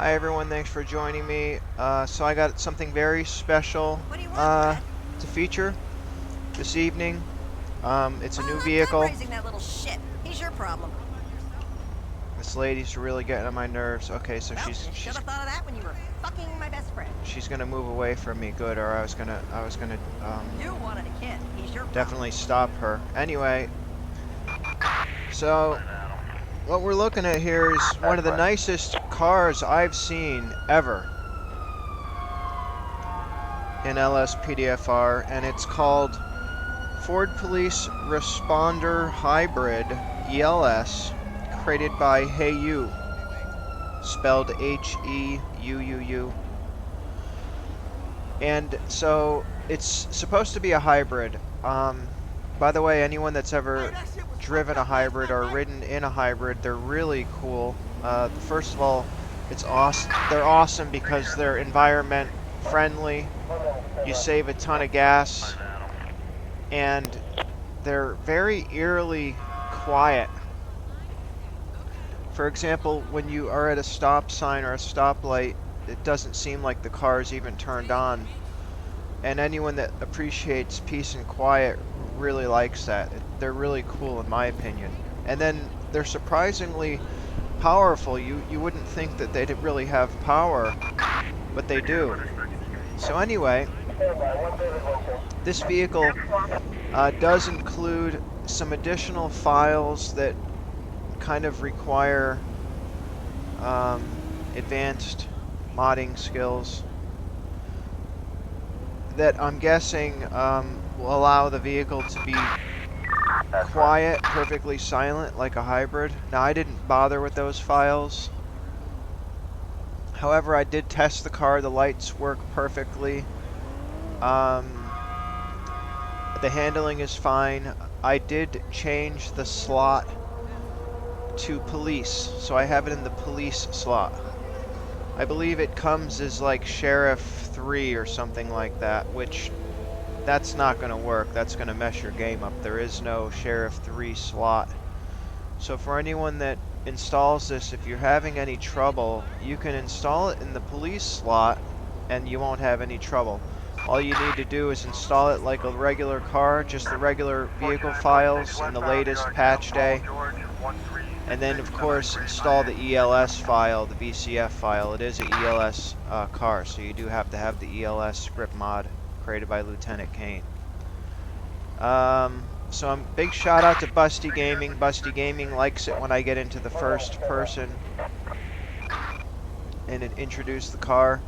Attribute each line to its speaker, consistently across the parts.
Speaker 1: Hi everyone, thanks for joining me. So I got something very special to feature this evening. It's a new vehicle.
Speaker 2: I'm raising that little shit. He's your problem.
Speaker 1: This lady's really getting on my nerves. Okay, so
Speaker 2: Well, you should
Speaker 1: she's
Speaker 2: have thought of that when you were fucking my best friend.
Speaker 1: she's gonna move away from me. Good, or I was gonna
Speaker 2: You wanted a kid. He's your problem.
Speaker 1: definitely stop her. Anyway, so what we're looking at here is one of the nicest cars I've seen ever in LSPDFR, and it's called Ford Police Responder Hybrid ELS, created by heuuu, spelled H-E-U-U-U. And so it's supposed to be a hybrid. By the way, anyone that's ever driven a hybrid or ridden in a hybrid, they're really cool. First of all, it's awesome. They're awesome because they're environment friendly. You save a ton of gas, and they're very eerily quiet. For example, when you are at a stop sign or a stoplight, it doesn't seem like the car is even turned on. And anyone that appreciates peace and quiet really likes that. They're really cool in my opinion. And then they're surprisingly powerful. You wouldn't think that they'd really have power, but they do. So anyway, this vehicle does include some additional files that kind of require advanced modding skills that I'm guessing will allow the vehicle to be quiet, perfectly silent, like a hybrid. Now, I didn't bother with those files. However, I did test the car. The lights work perfectly. The handling is fine. I did change the slot to police, so I have it in the police slot. I believe it comes as like Sheriff 3 or something like that, which that's not going to work. That's going to mess your game up. There is no Sheriff 3 slot. So for anyone that installs this, if you're having any trouble, you can install it in the police slot and you won't have any trouble. All you need to do is install it like a regular car, just the regular vehicle files and the latest patch day. And then, of course, install the ELS file, the VCF file. It is an ELS car, so you do have to have the ELS script mod created by Lieutenant Caine. So big shout out to Busty Gaming. Busty Gaming likes it when I get into the first person and introduce the car.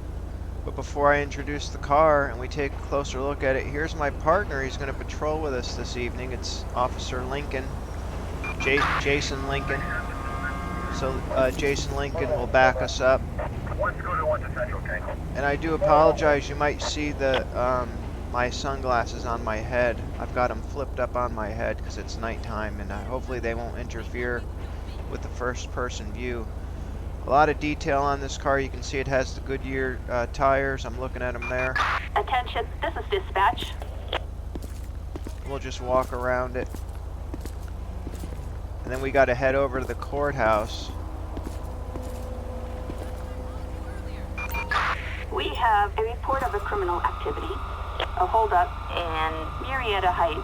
Speaker 1: But before I introduce the car and we take a closer look at it, here's my partner. He's going to patrol with us this evening. It's Officer Lincoln. Jason Lincoln. So Jason Lincoln will back us up. And I do apologize. You might see the my sunglasses on my head. I've got them flipped up on my head because it's nighttime, and hopefully they won't interfere with the first-person view. A lot of detail on this car. You can see it has the Goodyear tires. I'm looking at them there.
Speaker 3: Attention, this is dispatch.
Speaker 1: We'll just walk around it. And then we got to head over to the courthouse.
Speaker 3: We have a report of a criminal activity, a holdup in Murrieta Heights.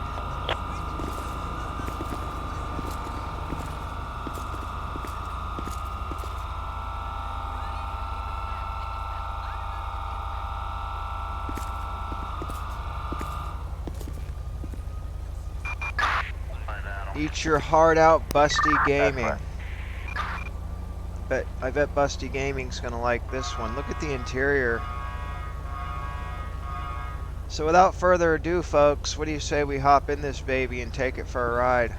Speaker 1: Eat your heart out, Busty Gaming. I bet Busty Gaming's gonna like this one. Look at the interior. So without further ado, folks, what do you say we hop in this baby and take it for a ride?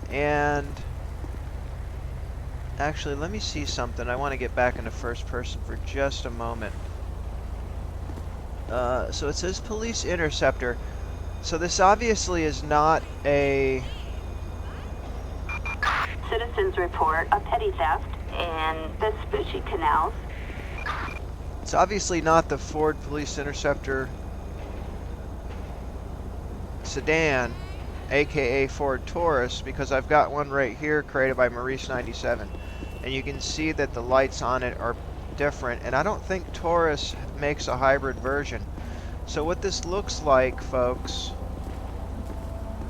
Speaker 1: And actually, let me see something. I want to get back into first person for just a moment. So it says Police Interceptor. So this obviously is not a
Speaker 3: Citizens report a petty theft in Vespucci Canals.
Speaker 1: It's obviously not the Ford Police Interceptor sedan, aka Ford Taurus, because I've got one right here created by Maurice97. And you can see that the lights on it are different. And I don't think Taurus makes a hybrid version. So what this looks like, folks,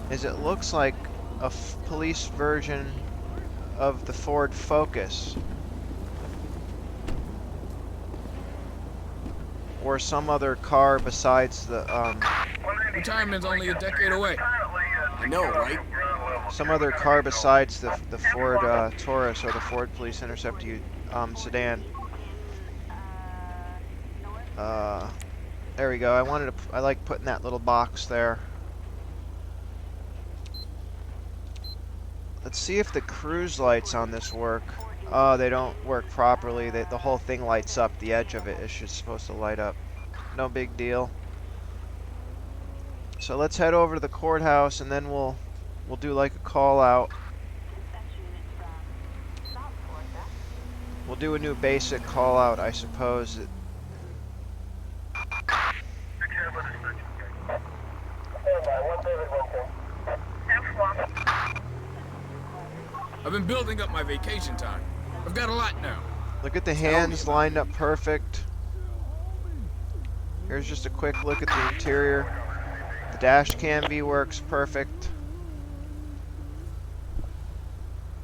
Speaker 1: is it looks like a police version of the Ford Focus. Or some other car besides the,
Speaker 4: Retirement's only a decade away. I know, right?
Speaker 1: some other car besides the Ford Taurus or the Ford Police Intercept sedan. There we go. I like putting that little box there. Let's see if the cruise lights on this work. Oh, they don't work properly. The whole thing lights up. The edge of it is just supposed to light up. No big deal. So let's head over to the courthouse, and then we'll do like a call out. We'll do a new basic call out, I suppose.
Speaker 4: I've been building up my vacation time. I've got a lot now.
Speaker 1: Look at the hands lined up perfect. Here's just a quick look at the interior. The Dashcam V works perfect.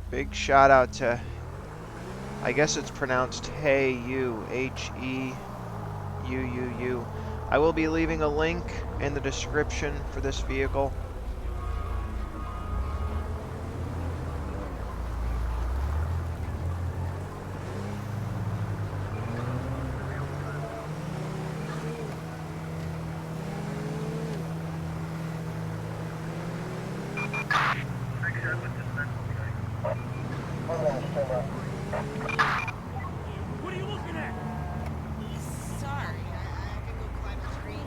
Speaker 1: Big shout out to, I guess it's pronounced heuuu, H-E-U-U-U. I will be leaving a link in the description for this vehicle.
Speaker 5: What are you looking at?
Speaker 2: Sorry, I can go climb the tree.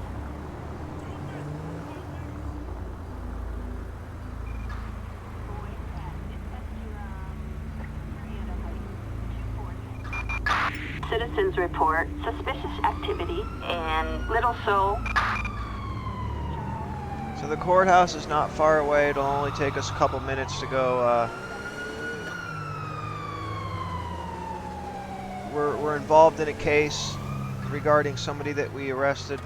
Speaker 3: Citizens report suspicious activity in Little Seoul.
Speaker 1: So the courthouse is not far away. It'll only take us a couple minutes to go. We're involved in a case regarding somebody that we arrested.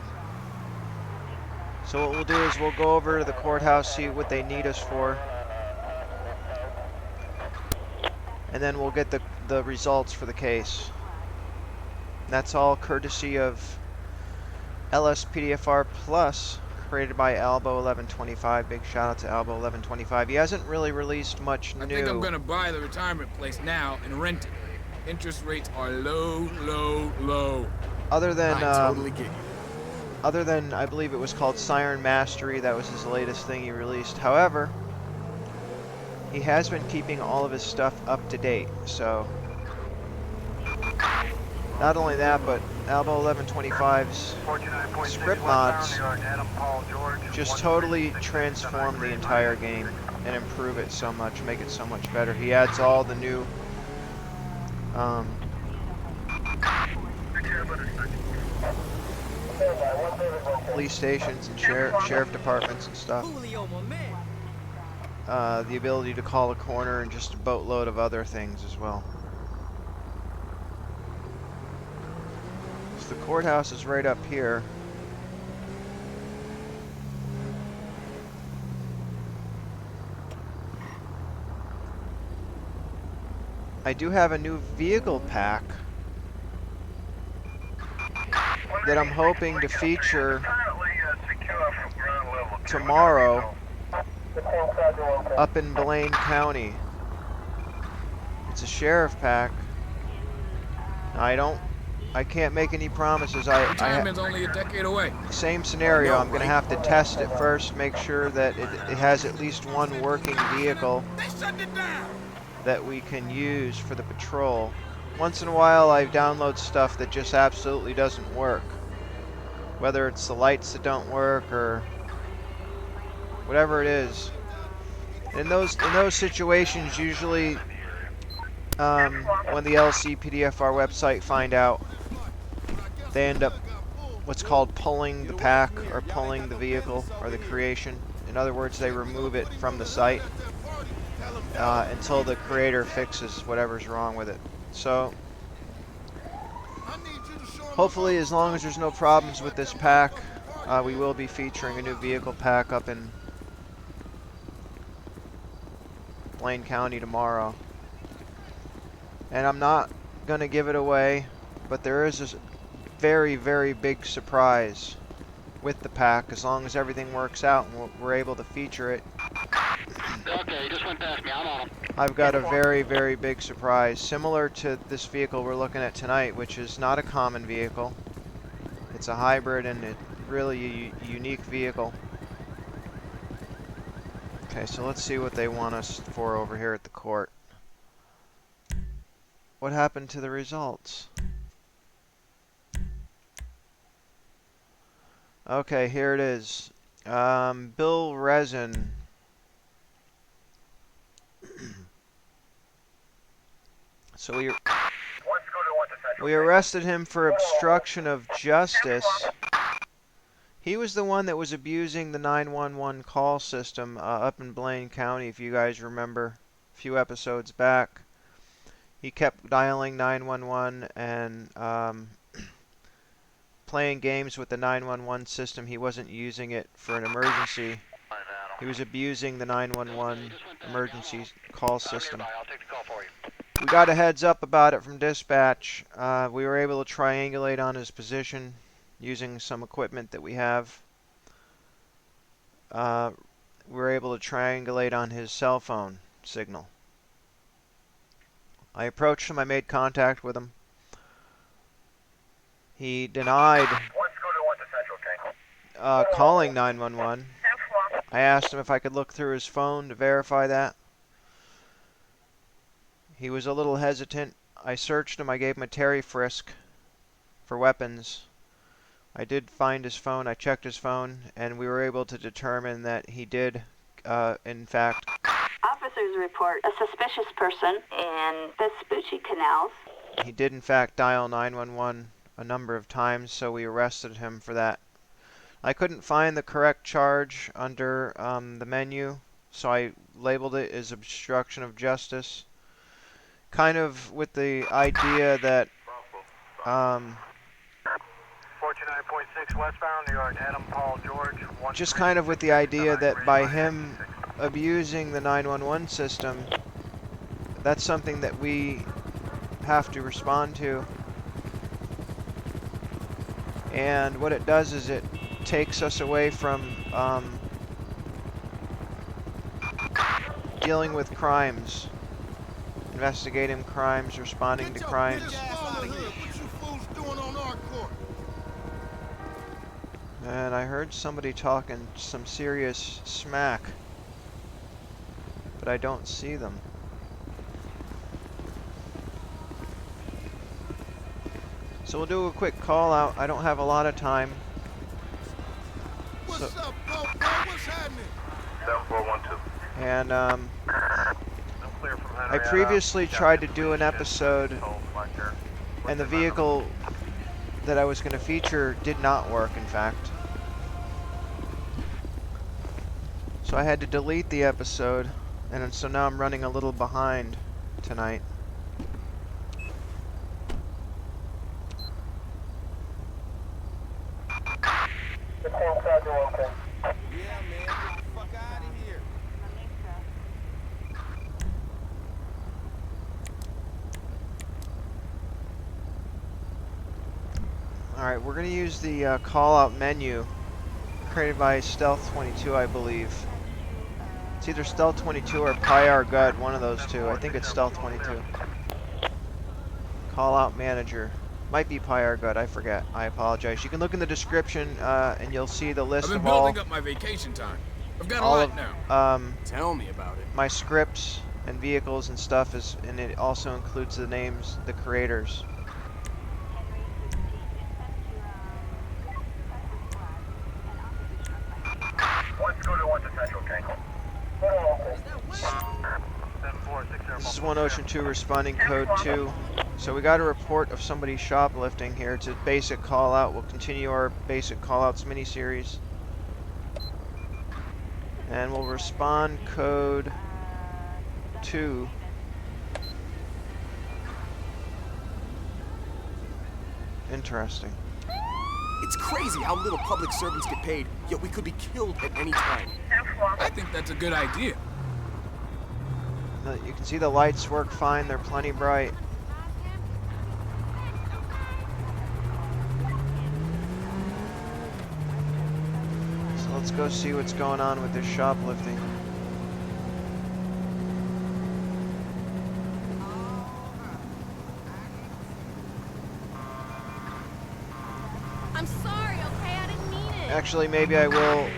Speaker 1: So what we'll do is we'll go over to the courthouse, see what they need us for, and then we'll get the results for the case. And that's all courtesy of LSPDFR Plus, created by Albo 1125. Big shout out to Albo 1125. He hasn't really released much new.
Speaker 4: I think I'm gonna buy the retirement place now and rent it. Interest rates are low, low, low.
Speaker 1: Other than
Speaker 4: I totally get you.
Speaker 1: Other than, I believe it was called Siren Mastery, that was his latest thing he released. However, he has been keeping all of his stuff up to date, so not only that, but Albo 1125's script mods just totally transform the entire game and improve it so much, make it so much better. He adds all the new police stations and sheriff departments and stuff. The ability to call a corner and just a boatload of other things as well. So the courthouse is right up here. I do have a new vehicle pack that I'm hoping to feature tomorrow up in Blaine County. It's a sheriff pack. I can't make any promises.
Speaker 4: Retirement's only a decade away.
Speaker 1: Same scenario. I'm gonna have to test it first, make sure that it has at least one working vehicle
Speaker 4: They shut it down.
Speaker 1: that we can use for the patrol. Once in a while I download stuff that just absolutely doesn't work. Whether it's the lights that don't work or whatever it is. In those situations, usually when the LSPDFR website find out, they end up what's called pulling the pack or pulling the vehicle or the creation. In other words, they remove it from the site. until the creator fixes whatever's wrong with it. So hopefully, as long as there's no problems with this pack, we will be featuring a new vehicle pack up in Blaine County tomorrow. And I'm not going to give it away, but there is a very, very big surprise with the pack as long as everything works out and we're able to feature it.
Speaker 6: Okay, he just went past me. I'm on him.
Speaker 1: I've got a very, very big surprise, similar to this vehicle we're looking at tonight, which is not a common vehicle. It's a hybrid and it's really a unique vehicle. Okay, so let's see what they want us for over here at the court. What happened to the results? Okay, here it is. Bill Resin. So we arrested him for obstruction of justice. He was the one that was abusing the 911 call system up in Blaine County, if you guys remember a few episodes back. He kept dialing 911 and playing games with the 911 system. He wasn't using it for an emergency. He was abusing the 911 emergency call system. We got a heads up about it from dispatch. We were able to triangulate on his position using some equipment that we have. We were able to triangulate on his cell phone signal. I approached him. I made contact with him. He denied calling 911. I asked him if I could look through his phone to verify that. He was a little hesitant. I searched him. I gave him a Terry frisk for weapons. I did find his phone. I checked his phone, and we were able to determine that he did, in fact...
Speaker 3: Officers report a suspicious person in Vespucci Canals.
Speaker 1: He did, in fact, dial 911 a number of times, so we arrested him for that. I couldn't find the correct charge under the menu, so I labeled it as obstruction of justice. Kind of with the idea that
Speaker 6: 49.6 westbound, New York, Adam Paul George.
Speaker 1: Just kind of with the idea that by him abusing the 911 system, that's something that we have to respond to. And what it does is it takes us away from dealing with crimes, investigating crimes, responding to crimes. And I heard somebody talking some serious smack, but I don't see them. So we'll do a quick call out. I don't have a lot of time.
Speaker 7: What's up, bro? What's happening?
Speaker 6: 7412.
Speaker 1: And I previously tried to do an episode, and the vehicle that I was going to feature did not work, in fact. So I had to delete the episode, and so now I'm running a little behind tonight.
Speaker 7: Yeah, man. Get the fuck out of here.
Speaker 1: Alright, we're going to use the call-out menu created by Stealth 22, I believe. It's either Stealth 22 or PieRgud, one of those two. I think it's Stealth 22. Call-out manager. Might be PieRgud, I forget. I apologize. You can look in the description and you'll see the list
Speaker 4: I've
Speaker 1: of
Speaker 4: been
Speaker 1: all,
Speaker 4: building up my vacation time. I've got a
Speaker 1: all
Speaker 4: lot
Speaker 1: of
Speaker 4: now.
Speaker 5: Tell me about it.
Speaker 1: my scripts and vehicles and stuff, and it also includes the names, the creators.
Speaker 6: Let's go to 1 to Central, Caine.
Speaker 1: This is 1 Ocean 2 responding code 2. So we got a report of somebody shoplifting here. It's a basic call out. We'll continue our basic call outs mini-series. And we'll respond code 2. Interesting.
Speaker 8: It's crazy how little public servants get paid, yet we could be killed at any time.
Speaker 4: I think that's a good idea.
Speaker 1: You can see the lights work fine. They're plenty bright. So let's go see what's going on with this shoplifting.
Speaker 2: I'm sorry, okay? I didn't mean it.
Speaker 1: Actually, maybe I will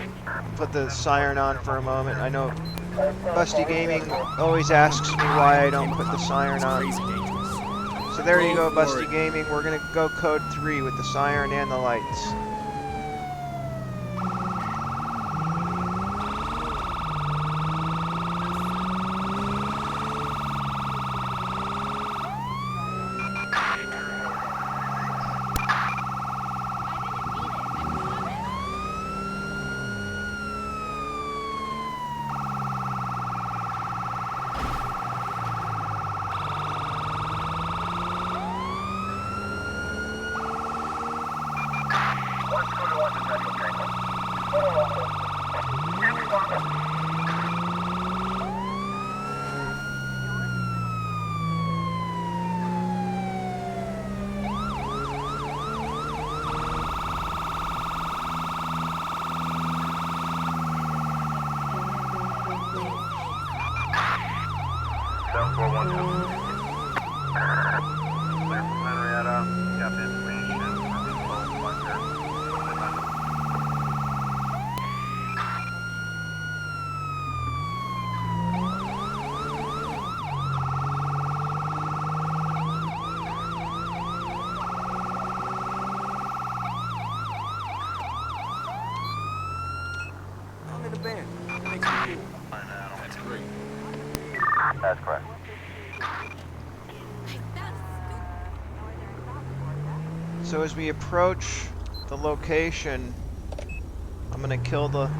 Speaker 1: put the siren on for a moment. I know Busty Gaming always asks me why I don't put the siren
Speaker 8: It's
Speaker 1: on.
Speaker 8: crazy dangerous.
Speaker 1: So there you go,
Speaker 4: Go for
Speaker 1: Busty
Speaker 4: it.
Speaker 1: Gaming. We're gonna go code 3 with the siren and the lights.
Speaker 8: I'm in a band. That makes me cool.
Speaker 4: That's great.
Speaker 6: That's correct.
Speaker 1: So as we approach the location, I'm gonna kill the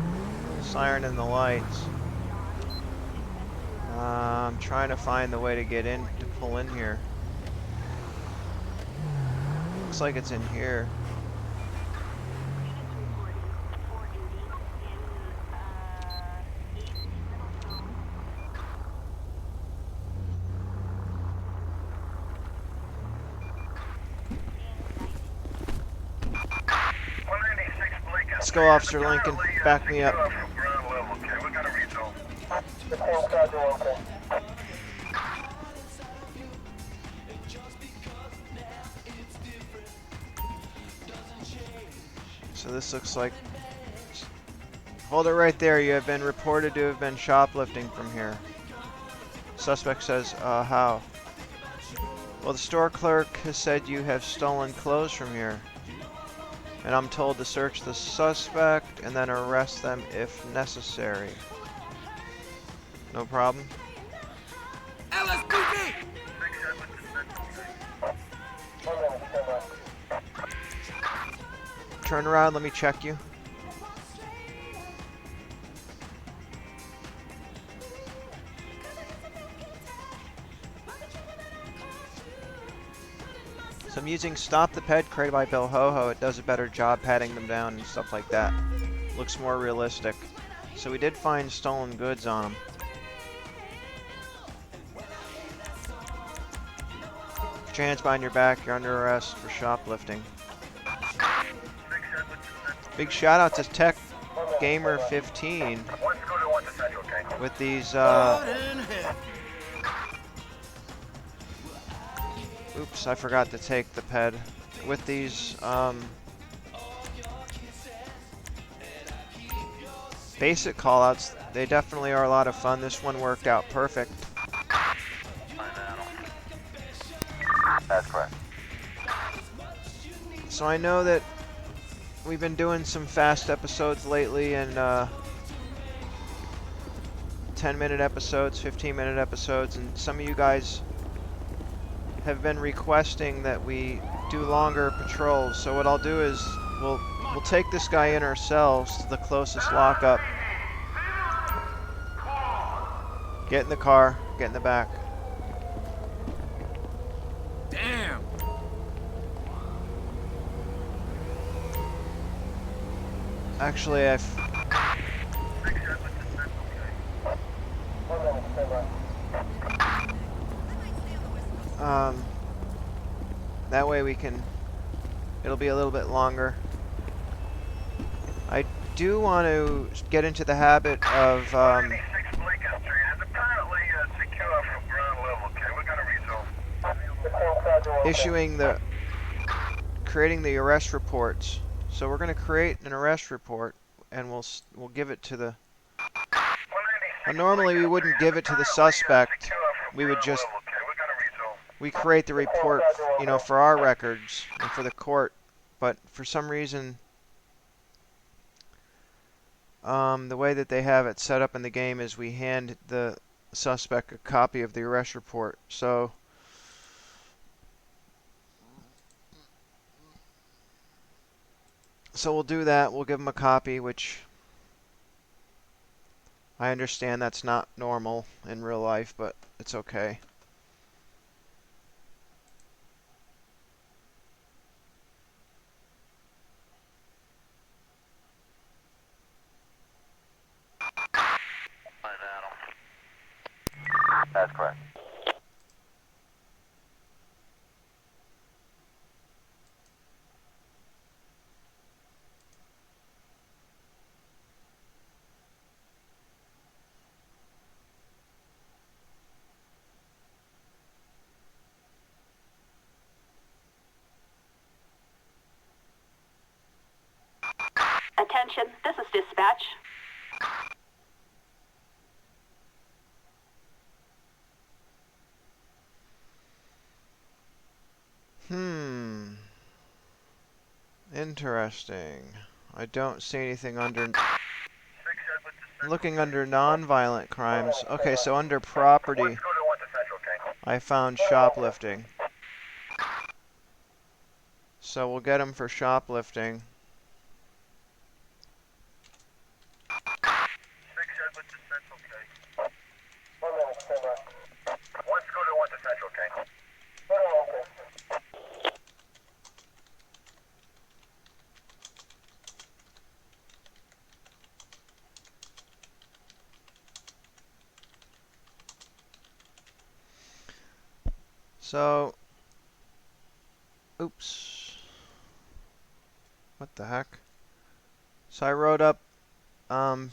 Speaker 1: siren and the lights. I'm trying to find the way to get in, to pull in here. Looks like it's in here. Let's go, Officer Lincoln. Back me up. So this looks like... Hold it right there. You have been reported to have been shoplifting from here. Suspect says, how? Well, the store clerk has said you have stolen clothes from here. And I'm told to search the suspect and then arrest them if necessary. No problem.
Speaker 4: LSPD!
Speaker 1: Turn around, let me check you. So I'm using Stop the Ped created by Bejoljo. It does a better job patting them down and stuff like that. Looks more realistic. So we did find stolen goods on them. Put your hands behind your back. You're under arrest for shoplifting. Big shout out to Tech Gamer 15 with these oops, I forgot to take the ped. With these basic callouts, they definitely are a lot of fun. This one worked out perfect.
Speaker 6: That's correct.
Speaker 1: So I know that we've been doing some fast episodes lately, and 10-minute episodes, 15-minute episodes, and some of you guys have been requesting that we do longer patrols. So what I'll do is we'll take this guy in ourselves to the closest lockup. Get in the car. Get in the back.
Speaker 4: Damn.
Speaker 1: Actually, that way we can, it'll be a little bit longer. I do want to get into the habit of, creating the arrest reports. So we're going to create an arrest report, and we'll give it to the. Normally we wouldn't give it to the suspect. We would just create the report, you know, for our records and for the court. But for some reason, the way that they have it set up in the game is we hand the suspect a copy of the arrest report. So we'll do that. We'll give them a copy, which I understand that's not normal in real life, but it's okay.
Speaker 6: That's correct.
Speaker 3: Attention, this is dispatch.
Speaker 1: Interesting. I don't see anything under. Looking under non-violent crimes. Okay, so under property, I found shoplifting. So we'll get him for shoplifting. So, oops, what the heck? So I wrote up, in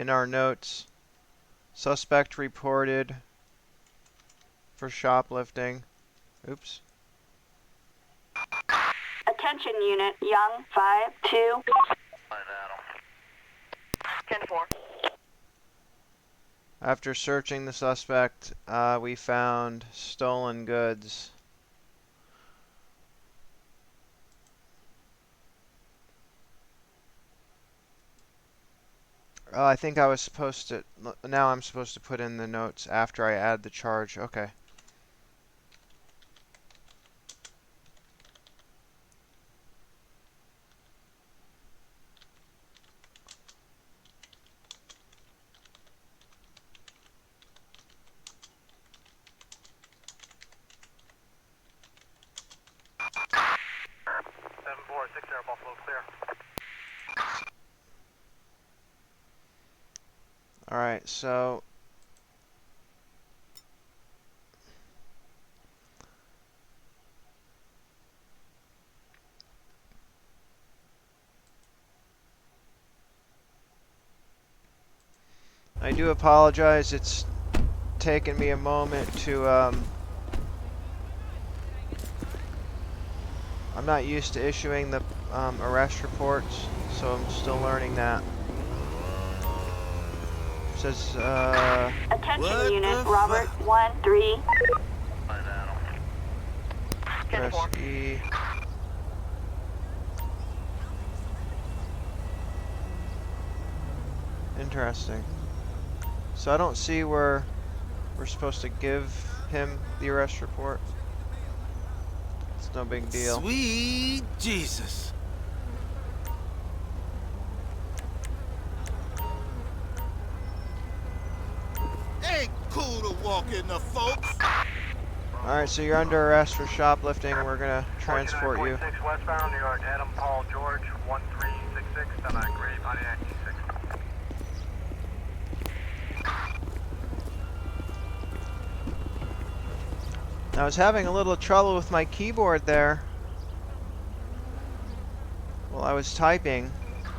Speaker 1: our notes, suspect reported for shoplifting. Oops.
Speaker 3: Attention unit, Young, 5-2. 10-4.
Speaker 1: After searching the suspect, we found stolen goods. I think I was supposed to, now I'm supposed to put in the notes after I add the charge. Okay. Alright, so I do apologize. It's taken me a moment to I'm not used to issuing the arrest reports, so I'm still learning that. Says,
Speaker 3: Attention unit, Robert, 1-3.
Speaker 1: press E. Interesting. So I don't see where we're supposed to give him the arrest report. It's no big deal.
Speaker 7: Sweet Jesus. Hey, get enough, folks.
Speaker 1: Alright, so you're under arrest for shoplifting. We're gonna transport you.
Speaker 6: 6 westbound, New York, Adam Paul George, 1366, semi grade, Pontiac G6.
Speaker 1: I was having a little trouble with my keyboard there while I was typing.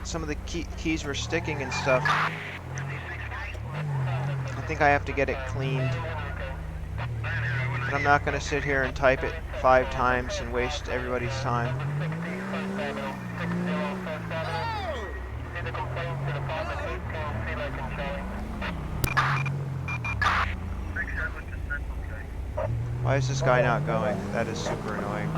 Speaker 1: Some of the keys were sticking and stuff. I think I have to get it cleaned. But I'm not going to sit here and type it 5 times and waste everybody's time. Why is this guy not going? That is super annoying.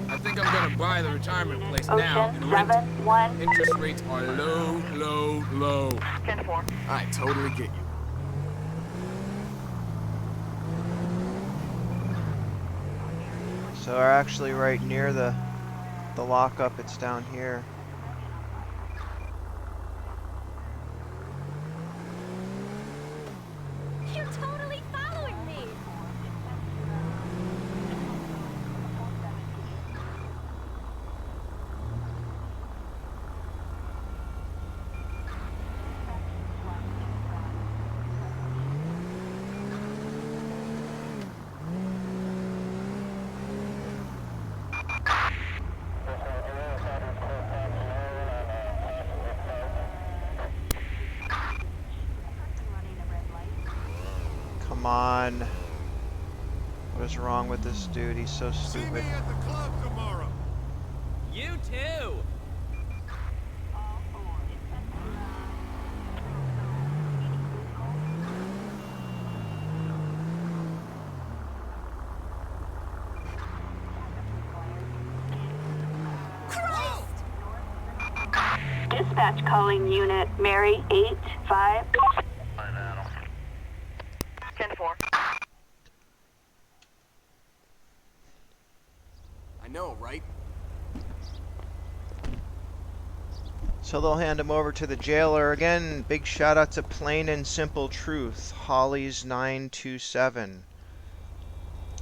Speaker 4: I think I'm gonna buy the retirement place now
Speaker 3: Ocean
Speaker 4: and rent it.
Speaker 3: 7-1.
Speaker 4: Interest rates are low, low, low.
Speaker 3: 10-4.
Speaker 8: I totally get you.
Speaker 1: So we're actually right near the lockup. It's down here.
Speaker 9: You're totally following me.
Speaker 1: Come on. What is wrong with this dude? He's so
Speaker 7: See me
Speaker 1: stupid.
Speaker 7: at the club tomorrow.
Speaker 5: You too.
Speaker 3: Dispatch calling unit Mary 8-5. 10-4.
Speaker 8: I know, right?
Speaker 1: So they'll hand him over to the jailer. Again, big shout out to Plain and Simple Truth, Holly's 927,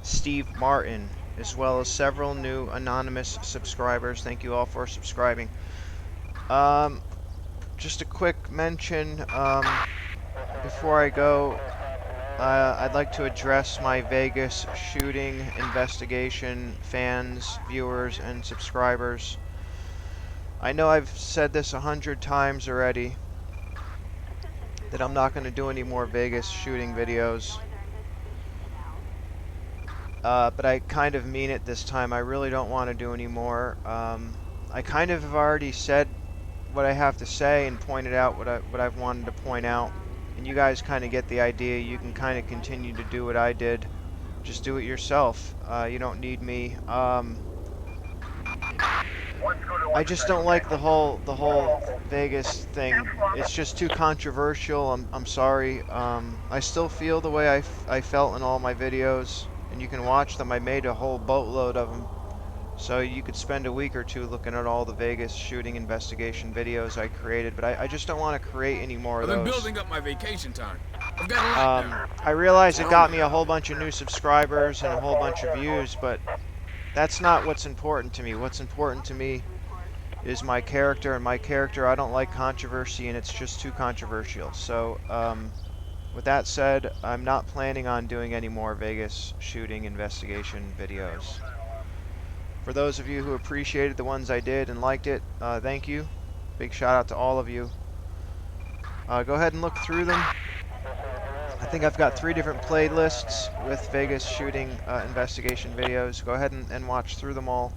Speaker 1: Steve Martin, as well as several new anonymous subscribers. Thank you all for subscribing. Just a quick mention before I go. I'd like to address my Vegas shooting investigation fans, viewers, and subscribers. I know I've said this 100 times already, that I'm not going to do any more Vegas shooting videos. But I kind of mean it this time. I really don't want to do any more. I kind of have already said what I have to say and pointed out what I've wanted to point out. And you guys kind of get the idea. You can kind of continue to do what I did. Just do it yourself. You don't need me. I just don't like the whole Vegas thing. It's just too controversial. I'm sorry. I still feel the way I felt in all my videos, and you can watch them. I made a whole boatload of them. So you could spend a week or two looking at all the Vegas shooting investigation videos I created, but I just don't want to create any more of
Speaker 4: I've been
Speaker 1: those.
Speaker 4: building up my vacation time. I've got a lot now.
Speaker 1: I realize it got me a whole bunch of new subscribers and a whole bunch of views, but that's not what's important to me. What's important to me is my character, and my character, I don't like controversy, and it's just too controversial. So, with that said, I'm not planning on doing any more Vegas shooting investigation videos. For those of you who appreciated the ones I did and liked it, thank you. Big shout out to all of you. Go ahead and look through them. I think I've got 3 different playlists with Vegas shooting investigation videos. Go ahead and watch through them all.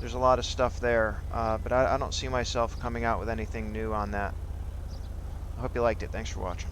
Speaker 1: There's a lot of stuff there, but I don't see myself coming out with anything new on that. I hope you liked it. Thanks for watching.